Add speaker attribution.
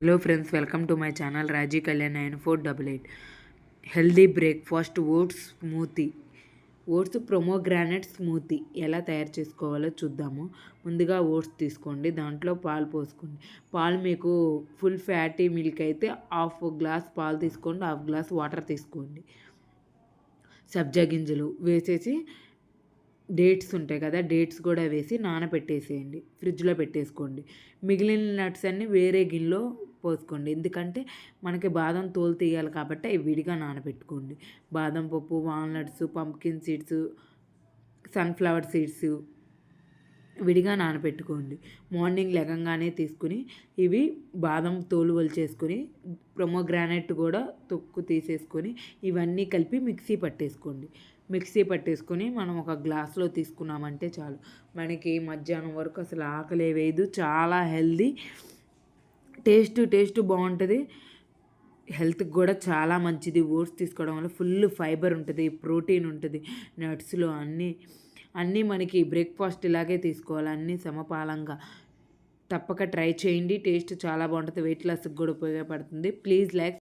Speaker 1: Hello friends, welcome to my channel Raji Kalyan 9488. Healthy breakfast oats smoothie. Oats pomegranate smoothie ఎలా తయారు చేసుకోవాలో చూద్దాము. ముందుగా ఓట్స్ తీసుకోండి, దాంట్లో పాలు పోసుకోండి. పాలు మీకు ఫుల్ ఫ్యాటీ మిల్క్ అయితే హాఫ్ గ్లాస్ పాలు తీసుకోండి, హాఫ్ గ్లాస్ వాటర్ తీసుకోండి. సబ్జా గింజలు వేసేసి డేట్స్ ఉంటాయి కదా, డేట్స్ కూడా వేసి నానబెట్టేసేయండి, ఫ్రిడ్జ్లో పెట్టేసుకోండి. మిగిలిన నట్స్ అన్నీ వేరే గిన్నెలో పోసుకోండి, ఎందుకంటే మనకి బాదం తోలు తీయాలి కాబట్టి అవి విడిగా నానబెట్టుకోండి. బాదం పప్పు, walnuts, pumpkin seeds, sunflower seeds విడిగా నానబెట్టుకోండి. మార్నింగ్ లెగంగానే తీసుకుని ఇవి బాదం తోలు వలిచేసుకొని ప్రొమోగ్రానైట్ కూడా తొక్కు తీసేసుకొని ఇవన్నీ కలిపి మిక్సీ పట్టేసుకొని మనం ఒక గ్లాస్లో తీసుకున్నామంటే చాలు. మనకి మధ్యాహ్నం వరకు అసలు ఆకలే వేయదు. చాలా హెల్దీ, టేస్ట్ బాగుంటుంది. హెల్త్కి కూడా చాలా మంచిది. ఓట్స్ తీసుకోవడం వల్ల ఫుల్ ఫైబర్ ఉంటుంది, ప్రోటీన్ ఉంటుంది. నట్స్లో అన్నీ మనకి బ్రేక్ఫాస్ట్ ఇలాగే తీసుకోవాలి, అన్నీ సమపాలంగా. తప్పక ట్రై చేయండి, టేస్ట్ చాలా బాగుంటుంది. వెయిట్ లాస్కి కూడా ఉపయోగపడుతుంది. Please like